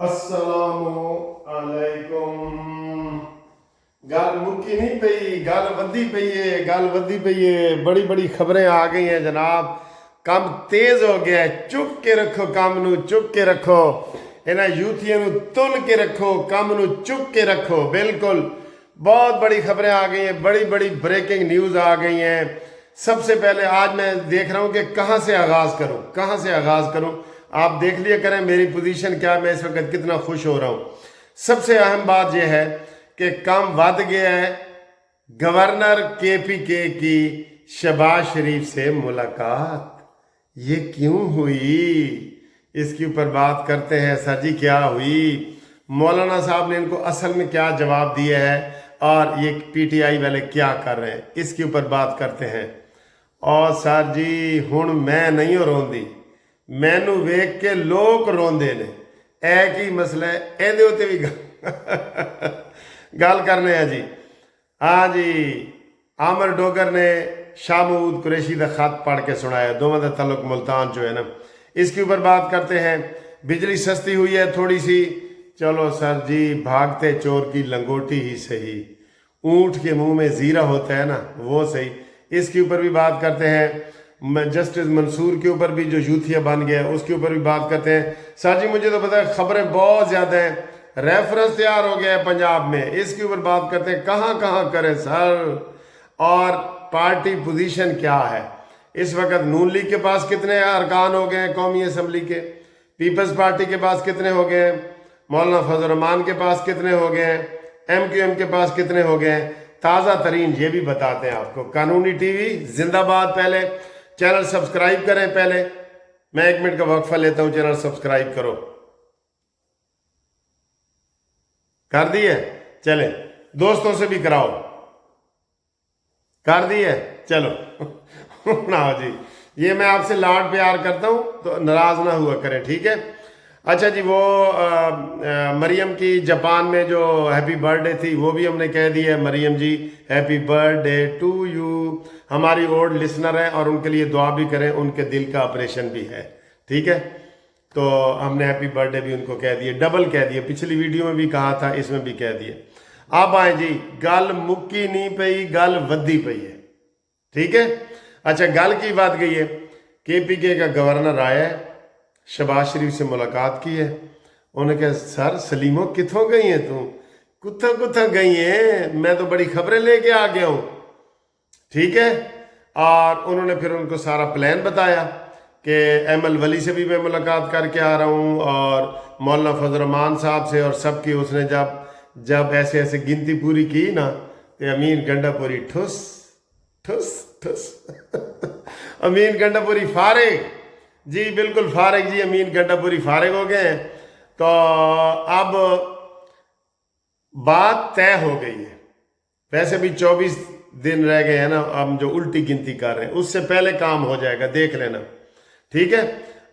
अस्सलामु अलैकुम। गल मुक्की नहीं पई, गल वधी पई है, गल वधी पई है। बड़ी बड़ी खबरें आ गई हैं जनाब। काम तेज हो गया है। चुक के रखो काम नू, चुक के रखो। इन्हां यूथियां नू तुन के रखो, काम नू चुक के रखो। बिल्कुल बहुत बड़ी खबरें आ गई हैं, बड़ी बड़ी ब्रेकिंग न्यूज़ आ गई हैं। सबसे पहले आज मैं देख रहा हूँ कि कहाँ से आगाज़ करूँ, कहाँ से आगाज़ करूँ। आप देख लिया करें मेरी पोजीशन क्या है, मैं इस वक्त कितना खुश हो रहा हूँ। सबसे अहम बात यह है कि काम वध गया है। गवर्नर KPK की शहबाज शरीफ से मुलाकात, ये क्यों हुई, इसके ऊपर बात करते हैं। सर जी क्या हुई, मौलाना साहब ने इनको असल में क्या जवाब दिया है और ये PTI वाले क्या कर रहे हैं, इसके ऊपर बात करते हैं। और सर जी हुण मैं नहीं हो रोंदी, मैनू वेख के लोग रोंदे ने। एक ही मसला है, ਇਹਦੇ ਉੱਤੇ भी गल करने हैं जी। हाँ जी, आमिर डोगर ने शाह महमूद कुरैशी का खत पढ़ के सुनाया। दोनों का तल्लुक मुल्तान जो है ना, इसके ऊपर बात करते हैं। बिजली सस्ती हुई है थोड़ी सी, चलो सर जी भागते चोर की लंगोटी ही सही, ऊँट के मुंह में जीरा होता है ना वो सही। इसके ऊपर भी बात करते हैं। जस्टिस मंसूर के ऊपर भी जो यूथिया बन गया उसके ऊपर भी बात करते हैं। सर जी मुझे तो पता है खबरें बहुत ज़्यादा हैं, रेफरेंस तैयार हो गया है पंजाब में, इसके ऊपर बात करते हैं। कहाँ कहाँ करें सर, और पार्टी पोजीशन क्या है इस वक्त। नून लीग के पास कितने अरकान हो गए हैं कौमी असम्बली के, पीपल्स पार्टी के पास कितने हो गए हैं, मौलाना फजल रहमान के पास कितने हो गए हैं, MQM के पास कितने हो गए हैं। ताज़ा तरीन ये भी बताते हैं आपको। कानूनी TV जिंदाबाद। पहले चैनल सब्सक्राइब करें। पहले मैं 1 मिनट का वक्फा लेता हूं, चैनल सब्सक्राइब करो। कर दिए, चले दोस्तों से भी कराओ। कर दिए, चलो ना जी, ये मैं आपसे लाड प्यार करता हूं तो नाराज ना हुआ करें, ठीक है। अच्छा जी, वो मरियम की जापान में जो हैप्पी बर्थडे थी वो भी हमने कह दी है। मरियम जी हैप्पी बर्थडे टू यू, हमारी ओल्ड लिसनर है और उनके लिए दुआ भी करें, उनके दिल का ऑपरेशन भी है, ठीक है। तो हमने हैप्पी बर्थडे भी उनको कह दिए, डबल कह दिए। पिछली वीडियो में भी कहा था, इसमें भी कह दिए। अब आए जी, गल मुक्की नहीं पई, गल वधी पई है, ठीक है। अच्छा, गल की बात गई है, KPK का गवर्नर आया है, शहबाज शरीफ से मुलाकात की है। उन्होंने कहा सर सलीमो कितों गई हैं तू, कुत्था कुत्था गई हैं, मैं तो बड़ी खबरें लेके आ गया हूँ, ठीक है। और उन्होंने फिर उनको सारा प्लान बताया कि ML वली से भी मैं मुलाकात करके आ रहा हूँ और मौलाना फजल रहमान साहब से, और सबकी उसने जब ऐसे ऐसे गिनती पूरी की ना तो अमीन गंडापुरी ठुस ठुस ठुस अमीन गंडापुरी फारिग जी, बिल्कुल फारिग जी, अमीन गंडापुरी फारिग हो गए हैं। तो अब बात तय हो गई है। वैसे भी 24 दिन रह गए हैं ना, हम जो उल्टी गिनती कर रहे हैं उससे पहले काम हो जाएगा, देख लेना, ठीक है।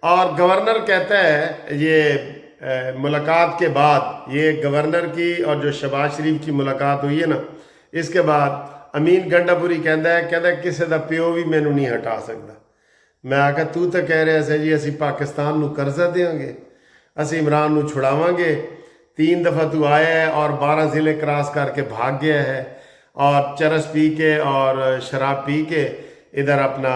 और गवर्नर कहता है ये मुलाकात के बाद, ये गवर्नर की और जो शहबाज शरीफ की मुलाकात हुई है ना, इसके बाद अमीन गंडापुरी कहता है किसी का प्यो भी मैनू नहीं हटा सकता। मैं आखा तू तो कह रहा है जी असी पाकिस्तान नू कर्जा देंगे, असी इमरान नू छुड़ावांगे। 3 दफ़ा तू आया है और 12 ज़िले क्रॉस करके भाग गया है, और चरस पी के और शराब पी के इधर अपना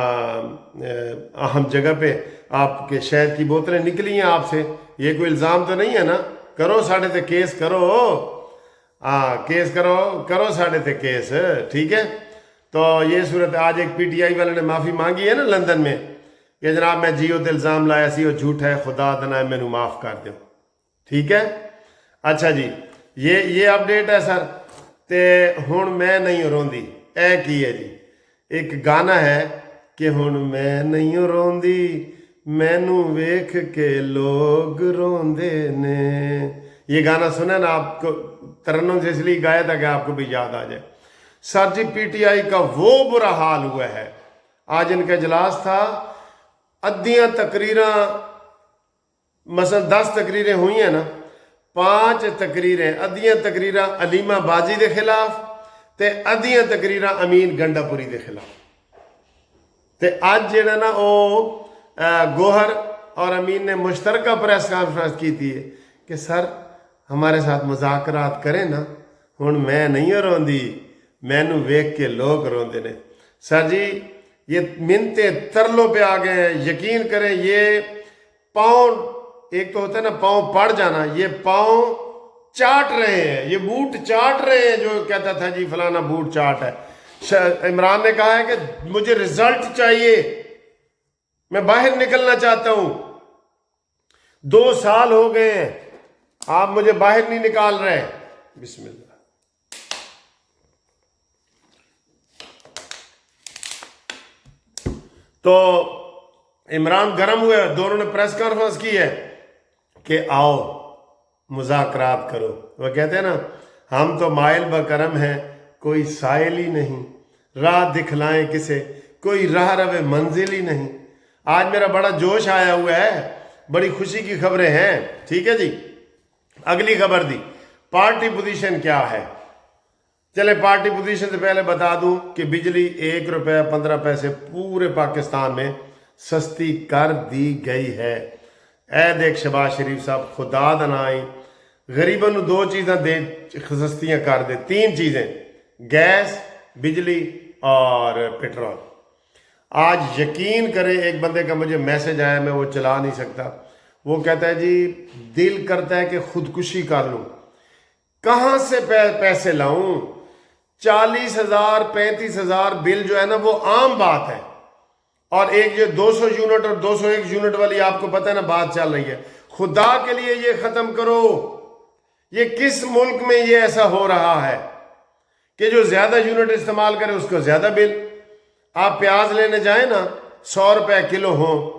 अहम जगह पे आपके शहर की बोतलें निकली हैं आपसे। ये कोई इल्ज़ाम तो नहीं है ना, करो साढ़े ते केस करो, हाँ केस करो साढ़े ते केस, ठीक है। तो ये सूरत, आज एक PTI वाले ने माफ़ी मांगी है ना लंदन में कि जनाब मैं जियो ते इल्ज़ाम लाया सी, वो झूठ है, खुदा दना मैनू माफ़ कर दो, ठीक है। अच्छा जी, ये अपडेट है सर। ते हुण मैं नहीं रोंदी, ए की है जी, एक गाना है कि हुण मैं नहीं रोंदी, मैनू वेख के लोग रोंदे ने। ये गाना सुना ना आपको, तरन्नुम से इसलिए गाया था कि आपको भी याद आ जाए। सर जी PTI का वो बुरा हाल हुआ है। आज इनका इजलास था, अद्धियां तकरीरां, मसलन 10 तकरीरें हुई हैं ना, 5 तकरीरें, अद्धियां तकरीरां अलीमा बाजी के खिलाफ ते अद्धियां तकरीरां अमीन गंडापुरी के खिलाफ। ते अज जिहड़ा ना वो गोहर और अमीन ने मुश्तरका प्रेस कॉन्फ्रेंस की थी کہ سر ہمارے ساتھ مذاکرات کریں نا, ہن میں نہیں روندی, مینو ویکھ کے لوگ روندے نے. سر جی یہ منتیں ترلوں پہ آ گئے ہیں, یقین کریں یہ پاؤں, ایک تو ہوتا ہے نا پاؤں پڑ جانا, یہ پاؤں چاٹ رہے ہیں, یہ بوٹ چاٹ رہے ہیں. جو کہتا تھا جی فلانا بوٹ چاٹ ہے, عمران نے کہا ہے کہ مجھے رزلٹ چاہیے, میں باہر نکلنا چاہتا ہوں. 2 سال ہو گئے ہیں, آپ مجھے باہر نہیں نکال رہے. بسم اللہ. تو عمران گرم ہوئے, دونوں نے پریس کانفرنس کی ہے کہ آؤ مذاکرات کرو. وہ کہتے ہیں نا ہم تو مائل بکرم ہیں, کوئی سائل ہی نہیں, راہ دکھلائیں کسے, کوئی راہ رو منزل ہی نہیں. آج میرا بڑا جوش آیا ہوا ہے, بڑی خوشی کی خبریں ہیں. ٹھیک ہے جی, اگلی خبر دی, پارٹی پوزیشن کیا ہے. چلے پارٹی پوزیشن سے پہلے بتا دوں کہ بجلی 1 روپے 15 پیسے پورے پاکستان میں سستی کر دی گئی ہے. اے دیکھ شہباز شریف صاحب, خدا دنائی غریبوں نو 2 چیزاں دے سستیاں کر دے, 3 چیزیں, گیس, بجلی اور پیٹرول. آج یقین کریں ایک بندے کا مجھے میسج آیا, میں وہ چلا نہیں سکتا. وہ کہتا ہے جی دل کرتا ہے کہ خودکشی کر لوں, کہاں سے پیسے لاؤں. 40,000 35,000 بل جو ہے نا وہ عام بات ہے, اور ایک جو 200 یونٹ اور 201 یونٹ والی آپ کو پتہ ہے نا بات چل رہی ہے. خدا کے لیے یہ ختم کرو. یہ کس ملک میں یہ ایسا ہو رہا ہے کہ جو زیادہ یونٹ استعمال کرے اس کو زیادہ بل. آپ پیاز لینے جائیں نا 100 روپے کلو ہوں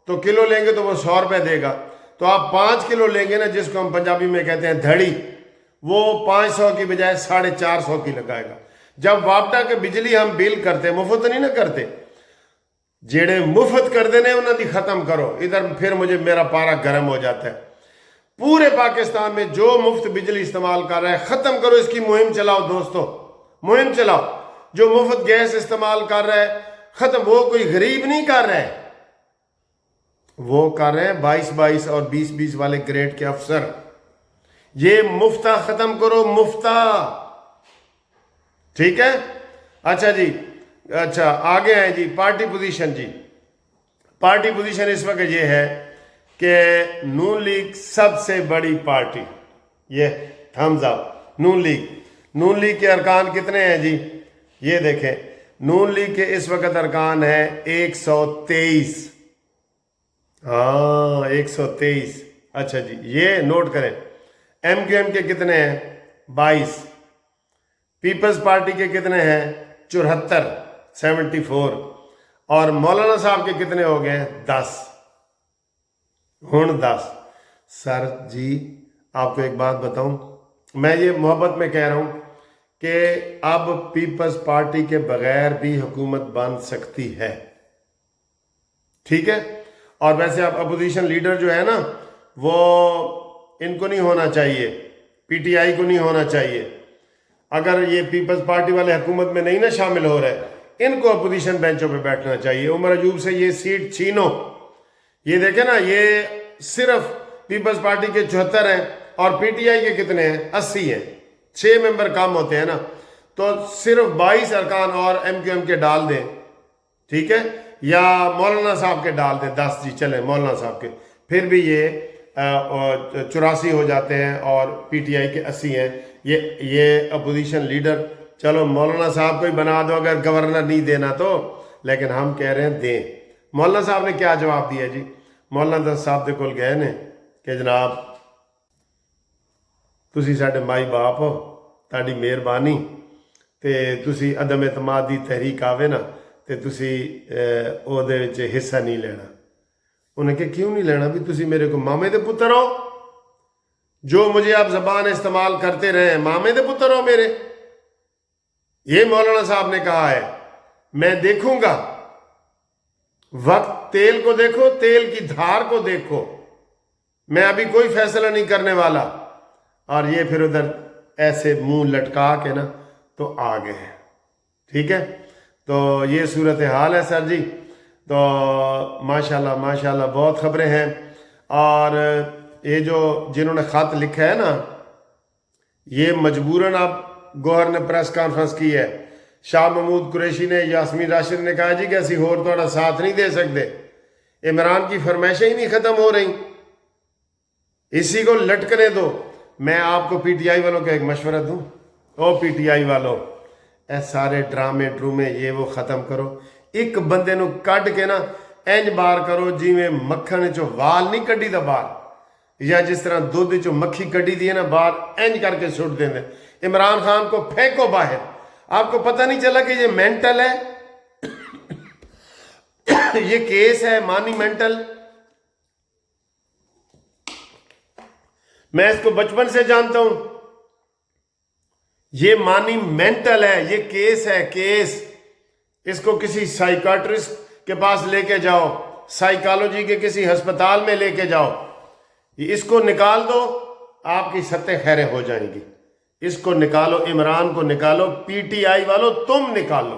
تو کلو لیں گے تو وہ 100 روپے دے گا. تو آپ 5 کلو لیں گے نا, جس کو ہم پنجابی میں کہتے ہیں دھڑی, وہ 500 کی بجائے 450 کی لگائے گا. جب وابڈا کے بجلی ہم بل کرتے, مفت نہیں نہ کرتے, جیڑے مفت کر دینے انہوں دی ختم کرو. ادھر پھر مجھے میرا پارا گرم ہو جاتا ہے. پورے پاکستان میں جو مفت بجلی استعمال کر رہا ہے ختم کرو, اس کی مہم چلاؤ دوستو, مہم چلاؤ. جو مفت گیس استعمال کر رہا ہے ختم. وہ کوئی غریب نہیں کر رہا ہے, وہ کر رہے ہیں 22 اور 20 والے گریڈ کے افسر. یہ مفتہ ختم کرو, مفتہ. ٹھیک ہے. اچھا جی, اچھا آگے ہیں جی پارٹی پوزیشن. جی پارٹی پوزیشن اس وقت یہ ہے کہ نون لیگ سب سے بڑی پارٹی, یہ تھمز اپ. نون لیگ کے ارکان کتنے ہیں جی, یہ دیکھیں. نون لیگ کے اس وقت ارکان ہیں 123. ہاں 123. اچھا جی یہ نوٹ کریں. ایم کیو ایم کے کتنے ہیں 22. پیپلز پارٹی کے کتنے ہیں 74. اور مولانا صاحب کے کتنے ہو گئے ہیں 10. ہن 10. سر جی آپ کو ایک بات بتاؤں, میں یہ محبت میں کہہ رہا ہوں کہ اب پیپلز پارٹی کے بغیر بھی حکومت بن سکتی ہے. ٹھیک ہے. اور ویسے اب اپوزیشن لیڈر جو ہے نا وہ ان کو نہیں ہونا چاہیے, پی ٹی آئی کو نہیں ہونا چاہیے. اگر یہ پیپلز پارٹی والے حکومت میں نہیں نا شامل ہو رہے, ان کو اپوزیشن بینچوں پہ بیٹھنا چاہیے. عمر ایوب سے یہ سیٹ چھینو. یہ دیکھیں نا, یہ صرف پیپلز پارٹی کے 74 ہیں اور پی ٹی آئی کے کتنے ہیں 80 ہیں. 6 ممبر کام ہوتے ہیں نا, تو صرف 22 ارکان اور ایم کیو ایم کے ڈال دیں. ٹھیک ہے, یا مولانا صاحب کے ڈال دیں 10. جی چلیں مولانا صاحب کے, پھر بھی یہ 84 ہو جاتے ہیں اور پی ٹی آئی کے 80 ہیں. یہ اپوزیشن لیڈر, چلو مولانا صاحب کو ہی بنا دو اگر گورنر نہیں دینا تو, لیکن ہم کہہ رہے ہیں دیں. مولانا صاحب نے کیا جواب دیا جی. مولانا صاحب دے کول گئے نے کہ جناب تسی ساڈے مائی باپ ہو, تہاڈی مہربانی, تے تسی عدم اعتماد دی تحریک آوے نا تے تسی او دے وچ حصہ نہیں لینا. انہیں کہ کیوں نہیں لینا, بھی تسی میرے کو مامے دے پتر ہو, جو مجھے آپ زبان استعمال کرتے رہے ہیں مامے دے پتر ہو میرے. یہ مولانا صاحب نے کہا ہے. میں دیکھوں گا, وقت تیل کو دیکھو, تیل کی دھار کو دیکھو, میں ابھی کوئی فیصلہ نہیں کرنے والا. اور یہ پھر ادھر ایسے منہ لٹکا کے نا تو آ گئے ہیں. ٹھیک ہے, تو یہ صورتحال ہے سر جی. تو ماشاءاللہ ماشاءاللہ بہت خبریں ہیں. اور ये जो जिन्होंने खत लिखा है ना, ये मजबूरन अब गौहर ने प्रेस कॉन्फ्रेंस की है। शाह महमूद कुरैशी ने, यास्मीन राशिद ने कहा जी कि असी होर थोड़ा साथ नहीं दे सकते, इमरान की फरमाइशें ही नहीं खत्म हो रही, इसी को लटकने दो। मैं आपको पीटीआई वालों का एक मशवरा दूं, ओ पीटीआई वालों, ए सारे ड्रामे ड्रूमे ये वो खत्म करो, एक बंदे नू कढ़ के ना इंज बार करो जिवें मक्खन चो वाल नहीं कड्डी दा बाहर, या जिस तरह दुध चो मक्खी कड्डी दी है ना बाहर, इंज करके सुट देंगे। इमरान खान को फेंको बाहर। आपको पता नहीं चला कि ये मेंटल है ये केस है मानी मेंटल। मैं इसको बचपन से जानता हूं, ये मानी मेंटल है, ये केस है, केस। इसको किसी साइकाट्रिस्ट के पास लेके जाओ, साइकोलॉजी के किसी अस्पताल में लेके जाओ, इसको निकाल दो, आपकी सत्ते खैरें हो जाएंगी। इसको निकालो, इमरान को निकालो, पीटीआई वालों तुम निकालो,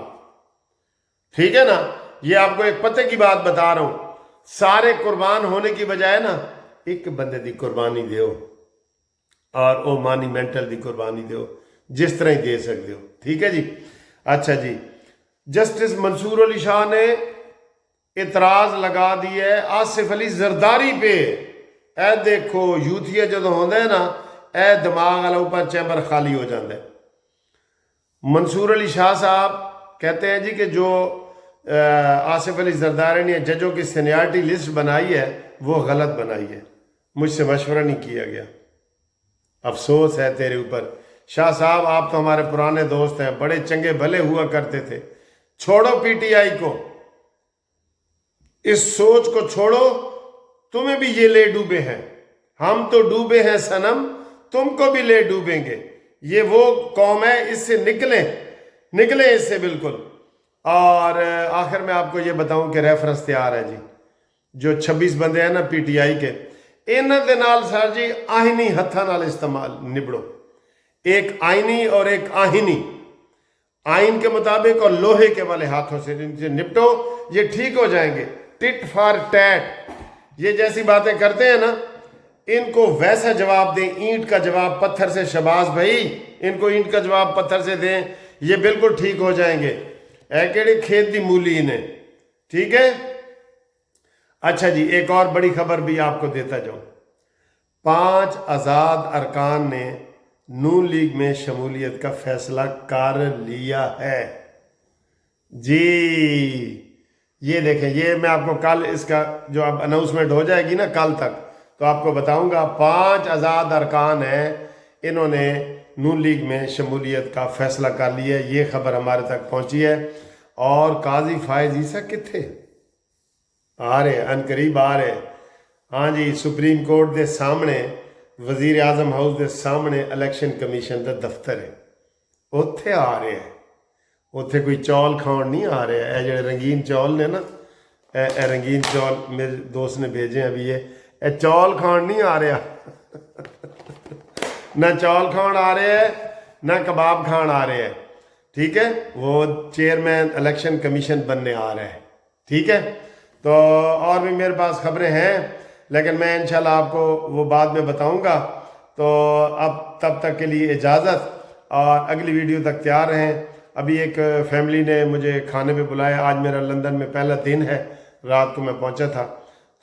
ठीक है ना। ये आपको एक पते की बात बता रहा हूं, सारे कुर्बान होने की बजाय ना एक बंदे की कुर्बानी दो, और ओ मानी मेंटल की कुर्बानी दो, जिस तरह ही दे सकते हो, ठीक है जी। अच्छा जी, जस्टिस मंसूर अली शाह ने इतराज लगा दी है आसिफ अली जरदारी पे। ए देखो यूथिया जो होंगे ना, ए दिमाग वाला ऊपर चैम्बर खाली हो जाता है। मंसूर अली शाह साहब कहते हैं जी कि जो आसिफ अली जरदारी ने जजों की सीनियरिटी लिस्ट बनाई है वो गलत बनाई है, मुझसे मशवरा नहीं किया गया। अफसोस है तेरे ऊपर शाह साहब, आप तो हमारे पुराने दोस्त हैं, बड़े चंगे भले हुआ करते थे। छोड़ो पीटीआई को, इस सोच को छोड़ो, तुम्हें भी ये ले डूबे हैं, हम तो डूबे हैं सनम, तुमको भी ले डूबेंगे। ये वो कौम है, इससे निकले निकले इससे बिल्कुल। और आखिर में आपको ये बताऊं कि रेफरेंस तैयार है जी, जो 26 बंदे हैं ना पीटीआई के, इन्हां दे नाल सर जी आहिनी हत्थां नाल इस्तेमाल निबड़ो, एक आईनी और एक आहिनी, आइन के मुताबिक और लोहे के वाले हाथों से इनसे निपटो, ये ठीक हो जाएंगे। टिट फॉर टैट, ये जैसी बातें करते हैं ना, इनको वैसा जवाब दें, ईंट का जवाब पत्थर से। शबाज भाई, इनको ईंट का जवाब पत्थर से दें, ये बिल्कुल ठीक हो जाएंगे। ऐ केड़े खेत दी मूली ने, ठीक है। अच्छा जी, एक और बड़ी खबर भी आपको देता जाऊं, 5 आज़ाद अरकान ने नून लीग में शमूलियत का फैसला कर लिया है जी। ये देखें, ये मैं आपको कल इसका जो अब अनाउंसमेंट हो जाएगी ना कल तक, तो आपको बताऊंगा। 5 आज़ाद अरकान हैं, इन्होंने नून लीग में शमूलियत का फैसला कर लिया है। ये खबर हमारे तक पहुंची है। और काजी फायज ईसा किथे आ रहे, अनकरीब आ रहे। हाँ जी, सुप्रीम कोर्ट के सामने, वजीर आजम हाउस के सामने इलैक्शन कमीशन का दफ्तर है, उत्थे आ रहे हैं। उत्थे कोई चौल खाण नहीं आ रहे हैं, जो रंगीन चौल ने ना, ए रंगीन चौल मेरे दोस्त ने भेजे अभी, ये चौल खाण नहीं आ रहा ना चौल खाण आ रहे हैं, ना कबाब खाण आ रहे हैं, ठीक है। वो चेयरमैन इलेक्शन कमीशन बनने आ रहा है, ठीक है। तो और भी मेरे पास खबरें हैं, लेकिन मैं इंशाल्लाह आपको वो बाद में बताऊंगा। तो अब तब तक के लिए इजाज़त, और अगली वीडियो तक तैयार रहें। अभी एक फैमिली ने मुझे खाने पे बुलाया, आज मेरा लंदन में पहला दिन है, रात को मैं पहुंचा था।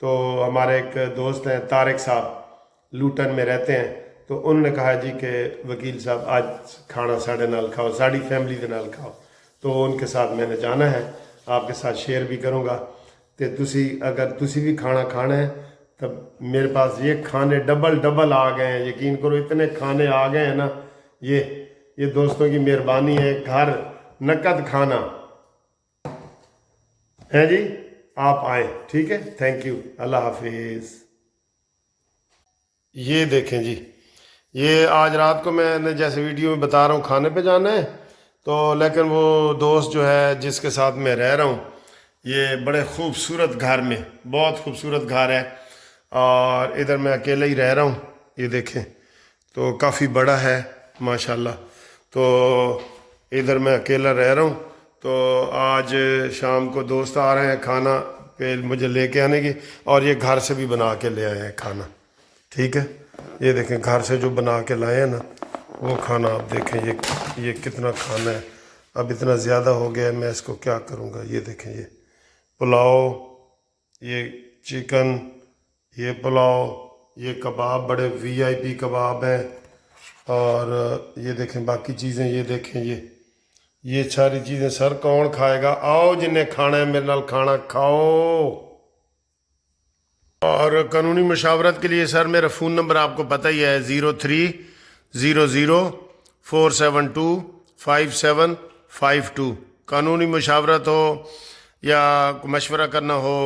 तो हमारे एक दोस्त हैं तारिक साहब, लूटन में रहते हैं, तो उन्होंने कहा जी कि वकील साहब आज खाना साढ़े नाल खाओ, साड़ी फैमिली के नाल खाओ। तो उनके साथ मैंने जाना है, आपके साथ शेयर भी करूँगा। तो तुसी अगर तुसी भी खाना खाना है, तब मेरे पास ये खाने डबल आ गए हैं, यकीन करो इतने खाने आ गए हैं ना। ये दोस्तों की मेहरबानी है, घर नकद खाना है जी, आप आए, ठीक है। थैंक यू, अल्लाह हाफिज़। ये देखें जी, ये आज रात को मैंने जैसे वीडियो में बता रहा हूँ खाने पे जाना है, तो लेकिन वो दोस्त जो है जिसके साथ मैं रह रहा हूँ, ये बड़े खूबसूरत घर में, बहुत खूबसूरत घर है, और इधर मैं अकेला ही रह रहा हूँ। ये देखें तो काफ़ी बड़ा है माशाल्लाह। तो इधर मैं अकेला रह रहा हूँ। तो आज शाम को दोस्त आ रहे हैं खाना पे मुझे लेके आने की, और ये घर से भी बना के ले आए हैं खाना, ٹھیک ہے، یہ دیکھیں گھر سے جو بنا کے لائے ہیں نا وہ کھانا، آپ دیکھیں یہ کتنا کھانا ہے، اب اتنا زیادہ ہو گیا ہے، میں اس کو کیا کروں گا۔ یہ دیکھیں، یہ پلاؤ، یہ چکن، یہ پلاؤ، یہ کباب بڑے وی آئی پی کباب ہیں، اور یہ دیکھیں باقی چیزیں، یہ دیکھیں یہ ساری چیزیں۔ سر کون کھائے گا؟ آؤ جنہیں کھانا ہے میرے نال کھانا کھاؤ۔ اور قانونی مشاورت کے لیے سر میرا فون نمبر آپ کو پتہ ہی ہے، 0300472575 قانونی مشاورت ہو یا مشورہ کرنا ہو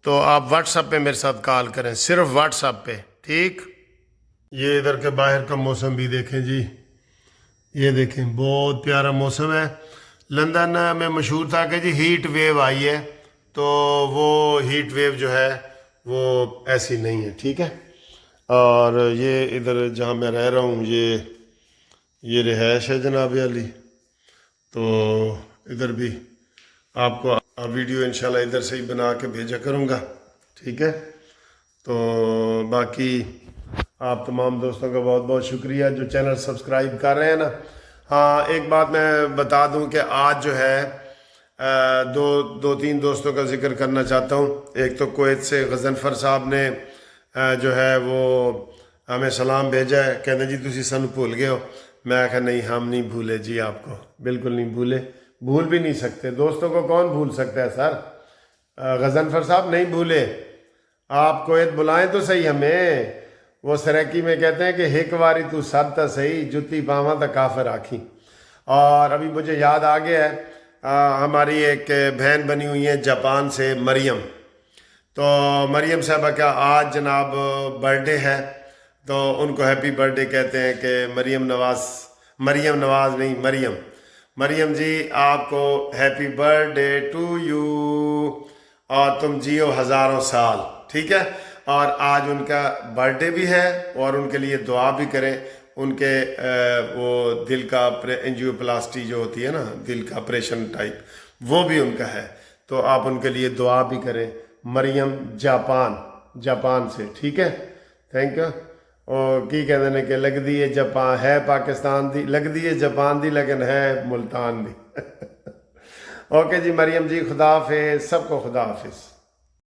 تو آپ واٹس ایپ پہ میرے ساتھ کال کریں، صرف واٹس ایپ پہ، ٹھیک۔ یہ ادھر کے باہر کا موسم بھی دیکھیں جی، یہ دیکھیں بہت پیارا موسم ہے۔ لندن میں مشہور تھا کہ جی ہیٹ ویو آئی ہے، تو وہ ہیٹ ویو جو ہے وہ ایسی نہیں ہے، ٹھیک ہے۔ اور یہ ادھر جہاں میں رہ رہا ہوں یہ رہائش ہے جناب علی، تو ادھر بھی آپ کو ویڈیو انشاءاللہ ادھر سے ہی بنا کے بھیجا کروں گا، ٹھیک ہے۔ تو باقی آپ تمام دوستوں کا بہت بہت شکریہ جو چینل سبسکرائب کر رہے ہیں نا۔ ہاں ایک بات میں بتا دوں کہ آج جو ہے دو تین دوستوں کا ذکر کرنا چاہتا ہوں۔ ایک تو کویت سے غضنفر صاحب نے جو ہے وہ ہمیں سلام بھیجا ہے، کہتے ہیں جی تسی سانو بھول گئے ہو۔ میں کہا نہیں، ہم نہیں بھولے جی، آپ کو بالکل نہیں بھولے، بھول بھی نہیں سکتے، دوستوں کو کون بھول سکتا ہے سر۔ غضنفر صاحب نہیں بھولے، آپ کویت بلائیں تو صحیح ہمیں۔ وہ سریکی میں کہتے ہیں کہ ہک واری تو سد تا صحیح، جتی پاواں تا کافر آکھی۔ اور ابھی مجھے یاد آ گیا ہے، ہماری ایک بہن بنی ہوئی ہے جاپان سے، مریم، تو مریم صاحبہ کا آج جناب برڈے ہے، تو ان کو ہیپی برڈے کہتے ہیں کہ مریم نواز نہیں، مریم جی آپ کو ہیپی برڈے ٹو یو، اور تم جیو ہزاروں سال، ٹھیک ہے۔ اور آج ان کا برڈے بھی ہے، اور ان کے لیے دعا بھی کریں۔ ان کے وہ دل کا انجیو پلاسٹی جو ہوتی ہے نا، دل کا آپریشن ٹائپ، وہ بھی ان کا ہے، تو آپ ان کے لیے دعا بھی کریں۔ مریم جاپان سے، ٹھیک ہے، تھینک یو۔ اور کی کہتے ہیں کہ لگ دی ہے جاپان ہے پاکستان دی، لگ دی ہے جاپان دی لیکن ہے ملتان دی۔ اوکے جی مریم جی، خدا حافظ، سب کو خدا حافظ۔